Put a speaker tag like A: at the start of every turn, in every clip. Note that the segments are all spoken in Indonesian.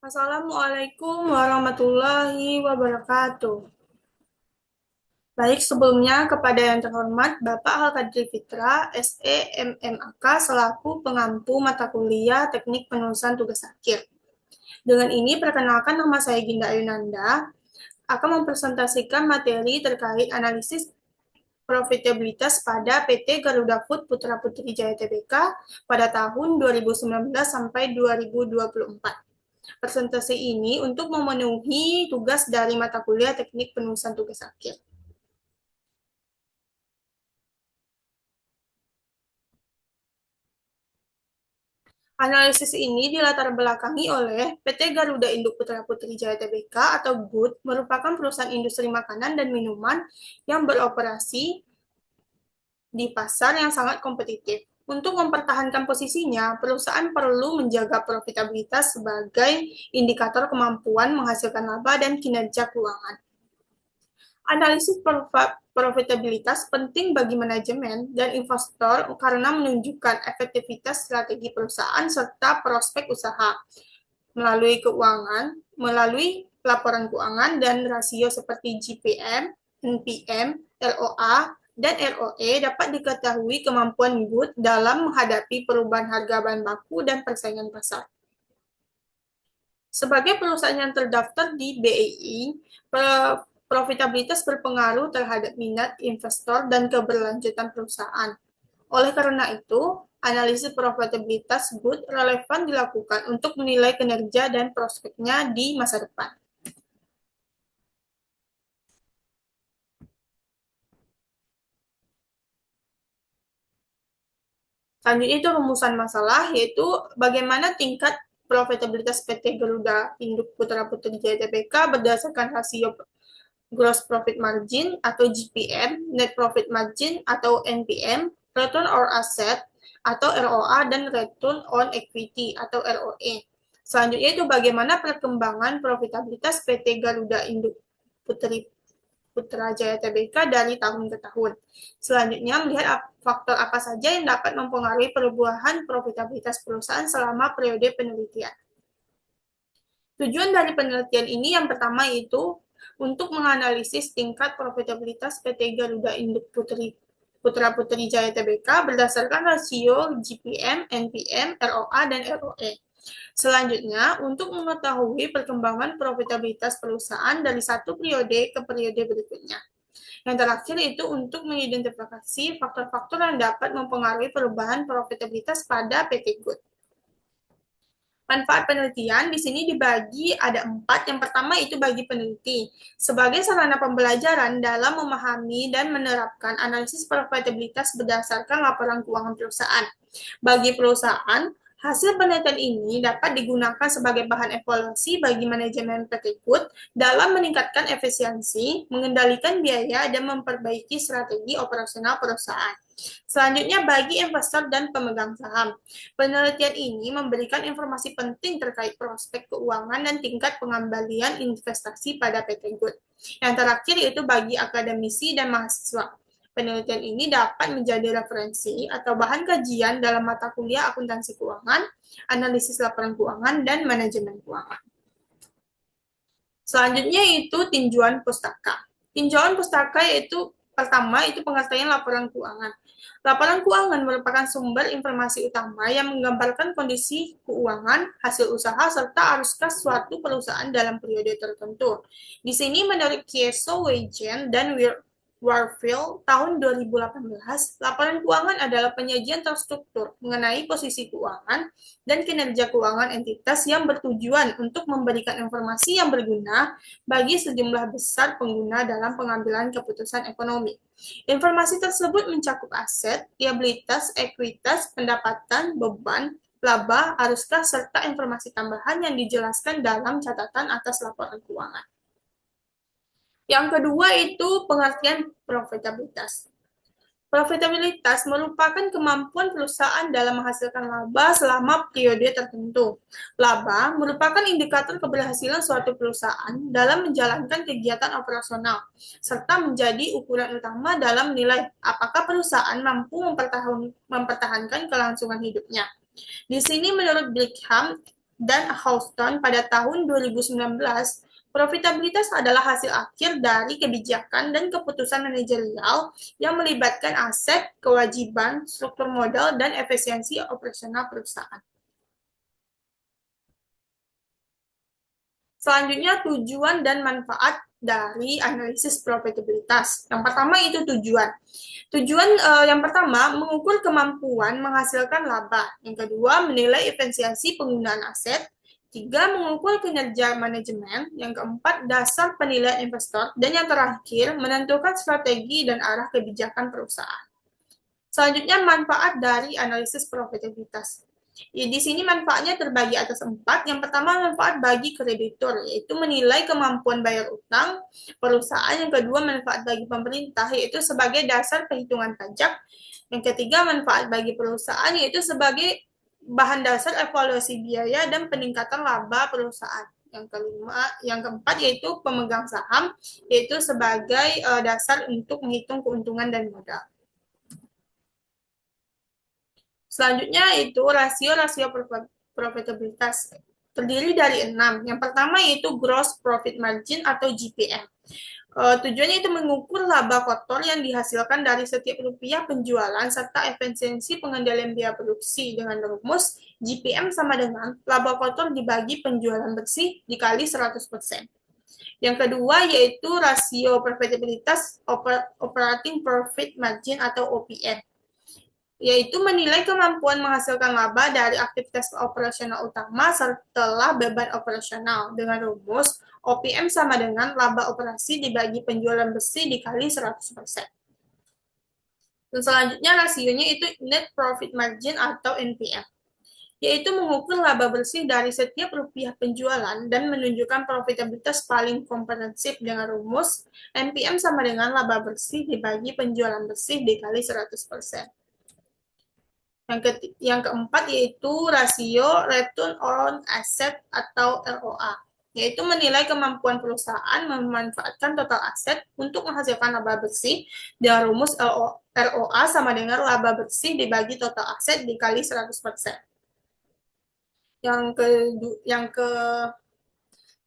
A: Assalamualaikum warahmatullahi wabarakatuh. Baik, sebelumnya kepada yang terhormat Bapak Al-Kadri Fitra, SE MMAK selaku pengampu mata kuliah Teknik Penulisan Tugas Akhir. Dengan ini perkenalkan nama saya Ginda Ayunanda akan mempresentasikan materi terkait analisis profitabilitas pada PT Garuda Food Putra Putri Jaya Tbk pada tahun 2019 sampai 2024. Presentasi ini untuk memenuhi tugas dari mata kuliah Teknik Penulisan Tugas Akhir. Analisis ini dilatar belakangi oleh PT Garuda Induk Putra Putri Jaya Tbk atau GUT, merupakan perusahaan industri makanan dan minuman yang beroperasi di pasar yang sangat kompetitif. Untuk mempertahankan posisinya, perusahaan perlu menjaga profitabilitas sebagai indikator kemampuan menghasilkan laba dan kinerja keuangan. Analisis profitabilitas penting bagi manajemen dan investor karena menunjukkan efektivitas strategi perusahaan serta prospek usaha. Melalui laporan keuangan dan rasio seperti GPM, NPM, ROA, dan ROE dapat diketahui kemampuan GUT dalam menghadapi perubahan harga bahan baku dan persaingan pasar. Sebagai perusahaan yang terdaftar di BEI, profitabilitas berpengaruh terhadap minat investor dan keberlanjutan perusahaan. Oleh karena itu, analisis profitabilitas GUT relevan dilakukan untuk menilai kinerja dan prospeknya di masa depan. Selanjutnya itu rumusan masalah, yaitu bagaimana tingkat profitabilitas PT Garuda Induk Putra Putri Jaya Tbk berdasarkan rasio gross profit margin atau GPM, net profit margin atau NPM, return on asset atau ROA, dan return on equity atau ROE. Selanjutnya itu bagaimana perkembangan profitabilitas PT Garuda Induk Putri Putra Jaya Tbk dari tahun ke tahun. Selanjutnya, melihat faktor apa saja yang dapat mempengaruhi perubahan profitabilitas perusahaan selama periode penelitian. Tujuan dari penelitian ini yang pertama itu untuk menganalisis tingkat profitabilitas PT Garuda Induk Putra Putri Jaya Tbk berdasarkan rasio GPM, NPM, ROA, dan ROE. Selanjutnya, untuk mengetahui perkembangan profitabilitas perusahaan dari satu periode ke periode berikutnya. Yang terakhir itu untuk mengidentifikasi faktor-faktor yang dapat mempengaruhi perubahan profitabilitas pada PT GUT. Manfaat penelitian di sini dibagi ada 4. Yang pertama itu bagi peneliti, sebagai sarana pembelajaran dalam memahami dan menerapkan analisis profitabilitas berdasarkan laporan keuangan perusahaan. Bagi perusahaan, hasil penelitian ini dapat digunakan sebagai bahan evaluasi bagi manajemen PT GUT dalam meningkatkan efisiensi, mengendalikan biaya, dan memperbaiki strategi operasional perusahaan. Selanjutnya, bagi investor dan pemegang saham, penelitian ini memberikan informasi penting terkait prospek keuangan dan tingkat pengembalian investasi pada PT GUT. Yang terakhir yaitu bagi akademisi dan mahasiswa. Penelitian ini dapat menjadi referensi atau bahan kajian dalam mata kuliah akuntansi keuangan, analisis laporan keuangan, dan manajemen keuangan. Selanjutnya itu tinjauan pustaka. Tinjauan pustaka yaitu pertama itu pengertian laporan keuangan. Laporan keuangan merupakan sumber informasi utama yang menggambarkan kondisi keuangan, hasil usaha, serta arus kas suatu perusahaan dalam periode tertentu. Di sini menurut Kieso, Weijen, dan Warfield tahun 2018, laporan keuangan adalah penyajian terstruktur mengenai posisi keuangan dan kinerja keuangan entitas yang bertujuan untuk memberikan informasi yang berguna bagi sejumlah besar pengguna dalam pengambilan keputusan ekonomi. Informasi tersebut mencakup aset, liabilitas, ekuitas, pendapatan, beban, laba, arus kas, serta informasi tambahan yang dijelaskan dalam catatan atas laporan keuangan. Yang kedua itu pengertian profitabilitas. Profitabilitas merupakan kemampuan perusahaan dalam menghasilkan laba selama periode tertentu. Laba merupakan indikator keberhasilan suatu perusahaan dalam menjalankan kegiatan operasional, serta menjadi ukuran utama dalam menilai apakah perusahaan mampu mempertahankan kelangsungan hidupnya. Di sini menurut Brigham, dan Houston pada tahun 2019, profitabilitas adalah hasil akhir dari kebijakan dan keputusan manajerial yang melibatkan aset, kewajiban, struktur modal, dan efisiensi operasional perusahaan. Selanjutnya, tujuan dan manfaat dari analisis profitabilitas. Yang pertama itu tujuan. Yang pertama, mengukur kemampuan menghasilkan laba. Yang kedua, menilai efisiensi penggunaan aset. Tiga, mengukur kinerja manajemen. Yang keempat, dasar penilaian investor. Dan yang terakhir, menentukan strategi dan arah kebijakan perusahaan. Selanjutnya, manfaat dari analisis profitabilitas. Ya, di sini manfaatnya terbagi atas 4. Yang pertama, manfaat bagi kreditur, yaitu menilai kemampuan bayar utang perusahaan. Yang kedua, manfaat bagi pemerintah, yaitu sebagai dasar perhitungan pajak. Yang ketiga, manfaat bagi perusahaan, yaitu sebagai bahan dasar evaluasi biaya dan peningkatan laba perusahaan. Yang keempat yaitu pemegang saham, yaitu sebagai dasar untuk menghitung keuntungan dan modal. Selanjutnya itu rasio-rasio profitabilitas. Terdiri dari 6. Yang pertama yaitu gross profit margin atau GPM. Tujuannya itu mengukur laba kotor yang dihasilkan dari setiap rupiah penjualan serta efisiensi pengendalian biaya produksi dengan rumus GPM sama dengan laba kotor dibagi penjualan bersih dikali 100%. Yang kedua yaitu rasio profitabilitas operating profit margin atau OPM, yaitu menilai kemampuan menghasilkan laba dari aktivitas operasional utama setelah beban operasional dengan rumus OPM sama dengan laba operasi dibagi penjualan bersih dikali 100%. Dan selanjutnya rasionya itu net profit margin atau NPM, yaitu mengukur laba bersih dari setiap rupiah penjualan dan menunjukkan profitabilitas paling komprehensif dengan rumus NPM sama dengan laba bersih dibagi penjualan bersih dikali 100%. Yang keempat yaitu rasio return on asset atau ROA, yaitu menilai kemampuan perusahaan memanfaatkan total aset untuk menghasilkan laba bersih dengan rumus ROA sama dengan laba bersih dibagi total aset dikali 100%. Yang ke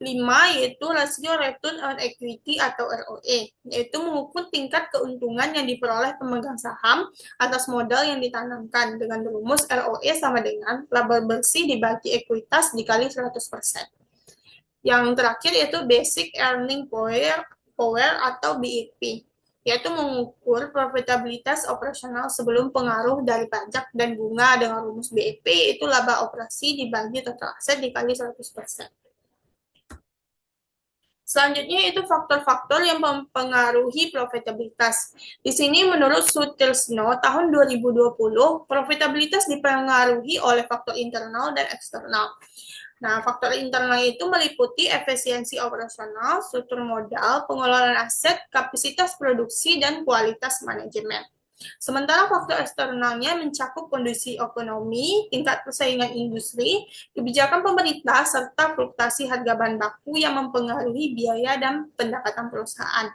A: 5 yaitu rasio return on equity atau ROE, yaitu mengukur tingkat keuntungan yang diperoleh pemegang saham atas modal yang ditanamkan dengan rumus ROE sama dengan laba bersih dibagi ekuitas dikali 100%. Yang terakhir yaitu basic earning power atau BEP, yaitu mengukur profitabilitas operasional sebelum pengaruh dari pajak dan bunga dengan rumus BEP, itu laba operasi dibagi total aset dikali 100%. Selanjutnya itu faktor-faktor yang mempengaruhi profitabilitas. Di sini menurut Sutilsno tahun 2020, profitabilitas dipengaruhi oleh faktor internal dan eksternal. Nah, faktor internal itu meliputi efisiensi operasional, struktur modal, pengelolaan aset, kapasitas produksi, dan kualitas manajemen. Sementara faktor eksternalnya mencakup kondisi ekonomi, tingkat persaingan industri, kebijakan pemerintah, serta fluktuasi harga bahan baku yang mempengaruhi biaya dan pendapatan perusahaan.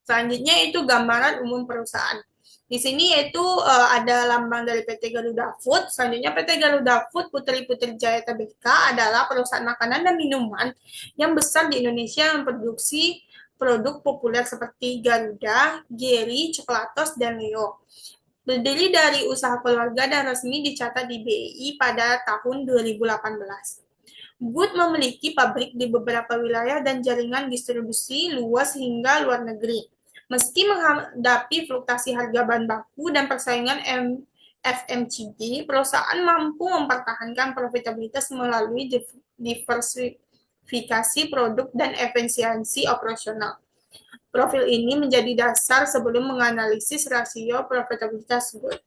A: Selanjutnya itu gambaran umum perusahaan. Di sini yaitu ada lambang dari PT Garuda Food. Selanjutnya PT Garuda Food Putri Jaya Tbk adalah perusahaan makanan dan minuman yang besar di Indonesia yang memproduksi produk populer seperti Garuda, Geri, Coklatos, dan Leo. Berdiri dari usaha keluarga dan resmi dicatat di BI pada tahun 2018. Good memiliki pabrik di beberapa wilayah dan jaringan distribusi luas hingga luar negeri. Meski menghadapi fluktuasi harga bahan baku dan persaingan FMCG, perusahaan mampu mempertahankan profitabilitas melalui diversifikasi produk dan efisiensi operasional. Profil ini menjadi dasar sebelum menganalisis rasio profitabilitas Good.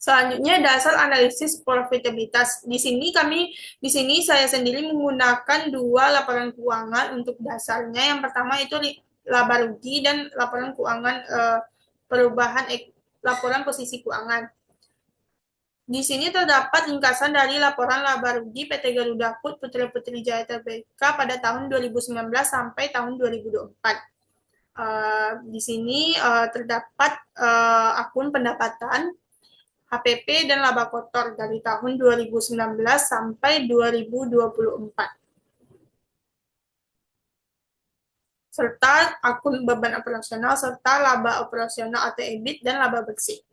A: Selanjutnya dasar analisis profitabilitas. Di sini saya sendiri menggunakan 2 laporan keuangan untuk dasarnya. Yang pertama itu laba rugi dan laporan keuangan laporan posisi keuangan. Di sini terdapat ringkasan dari laporan laba rugi PT Garuda Food Putri Jaya Tbk pada tahun 2019 sampai tahun 2024. Di sini terdapat akun pendapatan, HPP, dan laba kotor dari tahun 2019 sampai 2024. Serta akun beban operasional, serta laba operasional atau EBIT, dan laba bersih.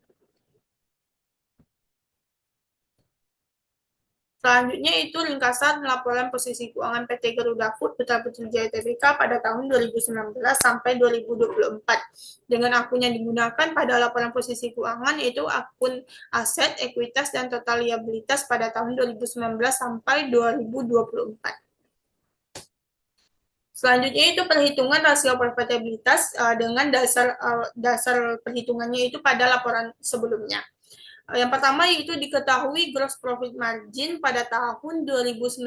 A: Selanjutnya itu ringkasan laporan posisi keuangan PT Garuda Food Putra Putri Jaya Tbk pada tahun 2019 sampai 2024. Dengan akun yang digunakan pada laporan posisi keuangan yaitu akun aset, ekuitas, dan total liabilitas pada tahun 2019 sampai 2024. Selanjutnya itu perhitungan rasio profitabilitas dengan dasar perhitungannya itu pada laporan sebelumnya. Yang pertama yaitu diketahui gross profit margin pada tahun 2019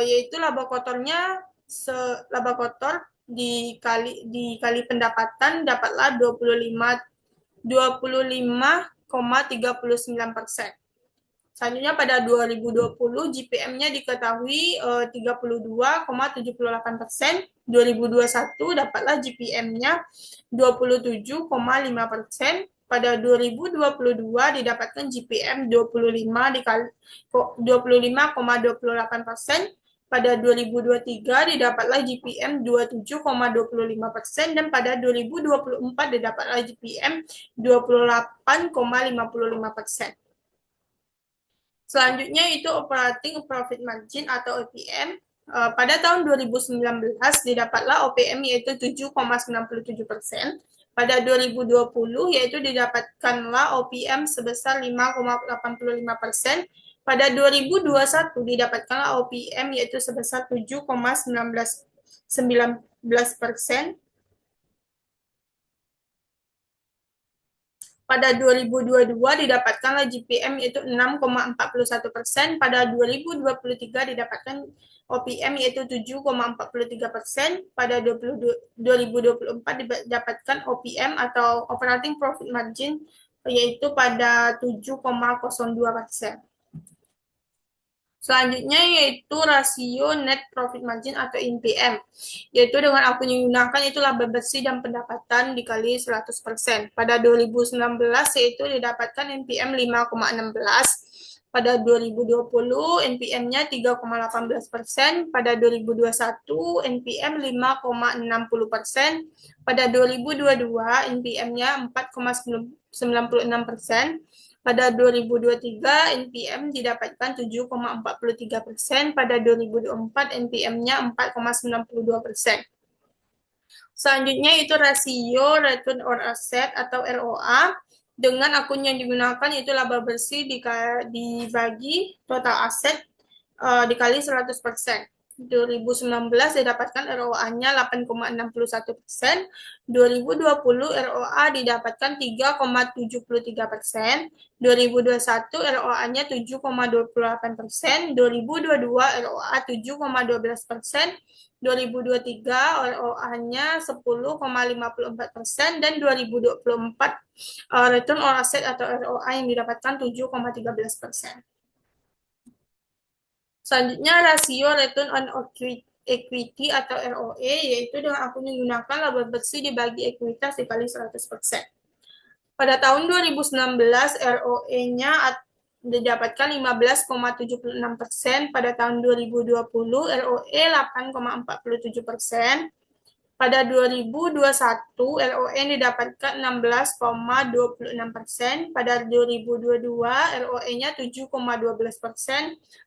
A: yaitu laba kotornya laba kotor dikali pendapatan dapatlah 25,39%. Selanjutnya pada 2020 GPM-nya diketahui 32,78%, 2021 dapatlah GPM-nya 27,5%, pada 2022 didapatkan GPM 25,28%, pada 2023 didapatlah GPM 27,25%, dan pada 2024 didapatlah GPM 28,55%. Selanjutnya itu operating profit margin atau OPM. Pada tahun 2019 didapatlah OPM yaitu 7,97%. Pada 2020 yaitu didapatkanlah OPM sebesar 5,85%. Pada 2021 didapatkanlah OPM yaitu sebesar 7,19%. Pada 2022 didapatkanlah GPM yaitu 6,41%, pada 2023 didapatkan OPM yaitu 7,43%, pada 2024 didapatkan OPM atau operating profit margin yaitu pada 7,02%. Selanjutnya yaitu rasio net profit margin atau NPM, yaitu dengan akun yang digunakan itu laba bersih dan pendapatan dikali 100%. Pada 2019 yaitu didapatkan NPM 5,16, pada 2020 NPM-nya 3,18%, pada 2021 NPM 5,60%, pada 2022 NPM-nya 4,96%, pada 2023 NPM didapatkan 7,43%, pada 2024 NPM-nya 4,92%. Selanjutnya itu rasio return on asset atau ROA. Dengan akun yang digunakan yaitu laba bersih dibagi total aset dikali 100%. 2019 didapatkan ROA-nya 8,61%, 2020 ROA didapatkan 3,73%, 2021 ROA-nya 7,28%, 2022 ROA 7,12%, 2023 ROA-nya 10,54%, dan 2024 return on asset atau ROA yang didapatkan 7,13%. Selanjutnya rasio return on equity atau ROE, yaitu dengan akun yang menggunakan laba bersih dibagi ekuitas dikali 100%. Pada tahun 2019 ROE-nya didapatkan 15,76%, pada tahun 2020 ROE 8,47%, pada 2021 ROE didapatkan 16,26%, pada 2022 ROE-nya 7,12%,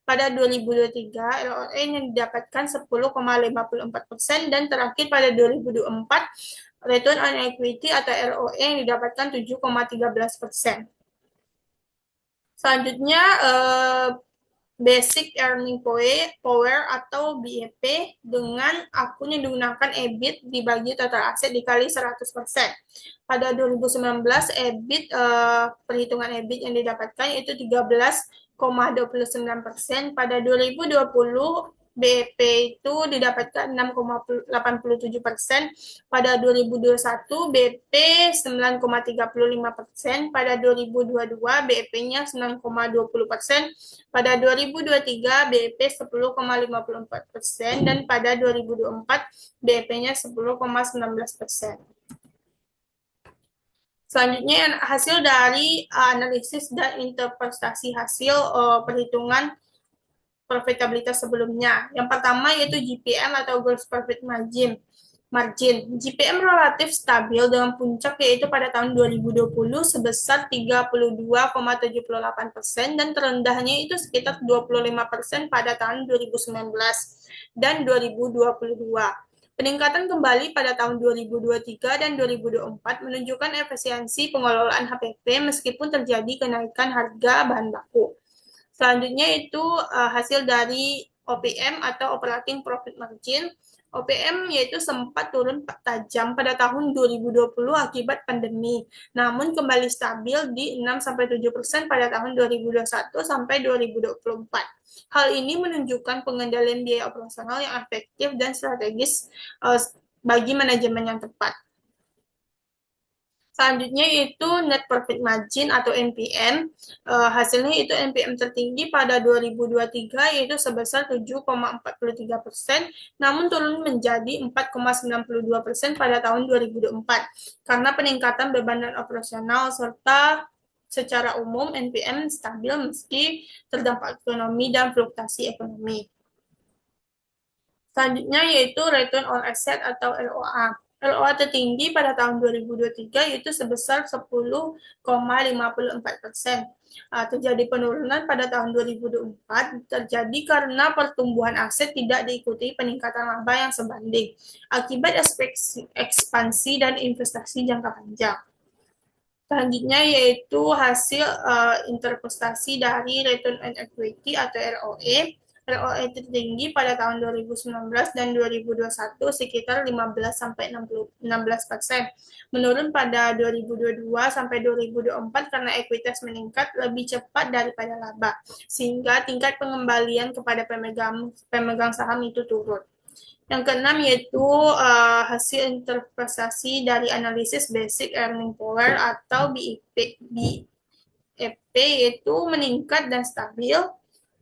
A: pada 2023 ROE-nya didapatkan 10,54%, dan terakhir pada 2024 return on equity atau ROE yang didapatkan 7,13%. Selanjutnya basic earning power atau BEP dengan akun yang digunakan EBIT dibagi total aset dikali 100%. Pada 2019 EBIT perhitungan EBIT yang didapatkan yaitu 13,29%, pada 2020 BEP itu didapatkan 6,87%, pada 2021 BEP 9,35%, pada 2022 BEP-nya 9,20%, pada 2023 BEP 10,54%, dan pada 2024 BEP-nya 10,19%. Selanjutnya hasil dari analisis dan interpretasi hasil perhitungan profitabilitas sebelumnya. Yang pertama yaitu GPM atau Gross Profit Margin. GPM relatif stabil dengan puncak yaitu pada tahun 2020 sebesar 32,78% dan terendahnya itu sekitar 25% pada tahun 2019 dan 2022. Peningkatan kembali pada tahun 2023 dan 2024 menunjukkan efisiensi pengelolaan HPP meskipun terjadi kenaikan harga bahan baku. Selanjutnya itu hasil dari OPM atau Operating Profit Margin. OPM yaitu sempat turun tajam pada tahun 2020 akibat pandemi, namun kembali stabil di 6-7% pada tahun 2021 sampai 2024. Hal ini menunjukkan pengendalian biaya operasional yang efektif dan strategis bagi manajemen yang tepat. Selanjutnya itu net profit margin atau NPM. Hasilnya itu NPM tertinggi pada 2023 yaitu sebesar 7,43%, namun turun menjadi 4,92% pada tahun 2024 karena peningkatan beban dan operasional serta secara umum NPM stabil meski terdampak ekonomi dan fluktuasi ekonomi. Selanjutnya yaitu return on asset atau ROA. ROA tertinggi pada tahun 2023 yaitu sebesar 10,54%. Terjadi penurunan pada tahun 2024 terjadi karena pertumbuhan aset tidak diikuti peningkatan laba yang sebanding akibat ekspansi dan investasi jangka panjang. Selanjutnya yaitu hasil interpretasi dari return on equity atau ROE. ROE tertinggi pada tahun 2019 dan 2021 sekitar 15-16%. Menurun pada 2022 sampai 2024 karena ekuitas meningkat lebih cepat daripada laba, sehingga tingkat pengembalian kepada pemegang saham itu turun. Yang keenam yaitu hasil interpretasi dari analisis Basic Earning Power atau BEP yaitu meningkat dan stabil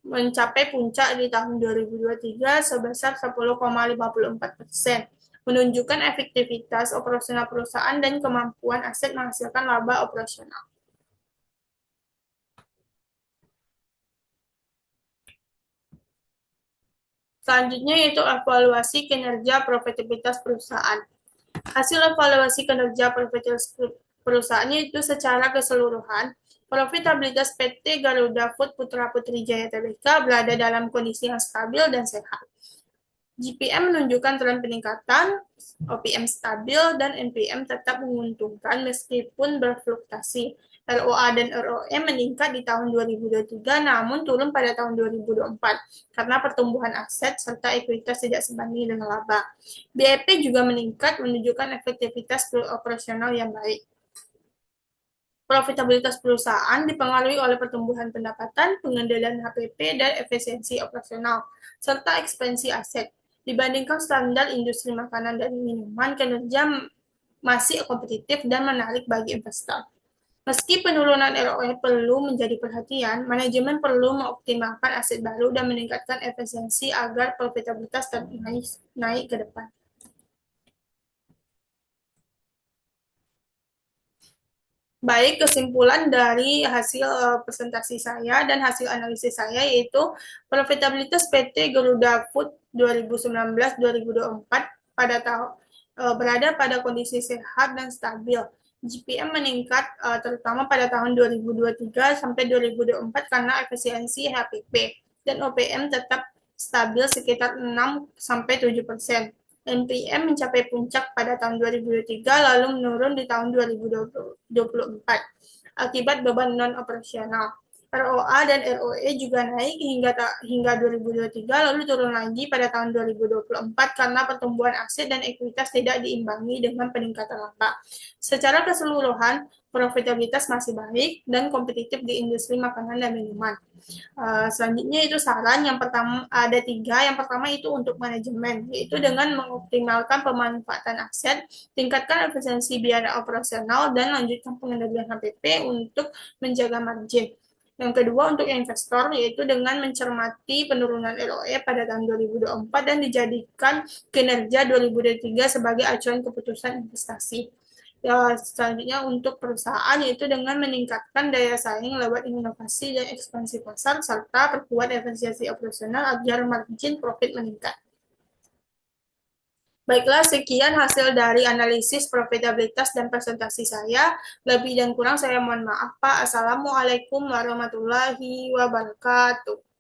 A: mencapai puncak di tahun 2023 sebesar 10,54%, menunjukkan efektivitas operasional perusahaan dan kemampuan aset menghasilkan laba operasional. Selanjutnya yaitu evaluasi kinerja profitabilitas perusahaan. Hasil evaluasi kinerja profitabilitas perusahaannya itu secara keseluruhan, profitabilitas PT Garuda Food Putra Putri Jaya Tbk berada dalam kondisi yang stabil dan sehat. GPM menunjukkan tren peningkatan, OPM stabil, dan NPM tetap menguntungkan meskipun berfluktuasi. ROA dan ROE meningkat di tahun 2023 namun turun pada tahun 2024 karena pertumbuhan aset serta ekuitas tidak sebanding dengan laba. BEP juga meningkat menunjukkan efektivitas operasional yang baik. Profitabilitas perusahaan dipengaruhi oleh pertumbuhan pendapatan, pengendalian HPP, dan efisiensi operasional, serta ekspansi aset. Dibandingkan standar industri makanan dan minuman, kinerja masih kompetitif dan menarik bagi investor. Meski penurunan ROE perlu menjadi perhatian, manajemen perlu mengoptimalkan aset baru dan meningkatkan efisiensi agar profitabilitas terus naik ke depan. Baik, kesimpulan dari hasil presentasi saya dan hasil analisis saya yaitu profitabilitas PT Garuda Food 2019-2024 pada berada pada kondisi sehat dan stabil. GPM meningkat terutama pada tahun 2023 sampai 2024 karena efisiensi HPP dan OPM tetap stabil sekitar 6-7%. NPM mencapai puncak pada tahun 2023 lalu menurun di tahun 2024 akibat beban non-operasional. ROA dan ROE juga naik hingga 2023, lalu turun lagi pada tahun 2024 karena pertumbuhan aset dan ekuitas tidak diimbangi dengan peningkatan laba. Secara keseluruhan, profitabilitas masih baik dan kompetitif di industri makanan dan minuman. Selanjutnya itu saran yang pertama ada 3. Yang pertama itu untuk manajemen, yaitu dengan mengoptimalkan pemanfaatan aset, tingkatkan efisiensi biaya operasional, dan lanjutkan pengendalian HPP untuk menjaga margin. Yang kedua untuk investor, yaitu dengan mencermati penurunan ROE pada tahun 2024 dan dijadikan kinerja 2023 sebagai acuan keputusan investasi. Ya, selanjutnya untuk perusahaan yaitu dengan meningkatkan daya saing lewat inovasi dan ekspansi pasar serta perkuat efisiensi operasional agar margin profit meningkat. Baiklah, sekian hasil dari analisis profitabilitas dan presentasi saya. Lebih dan kurang saya mohon maaf, Pak. Assalamualaikum warahmatullahi wabarakatuh.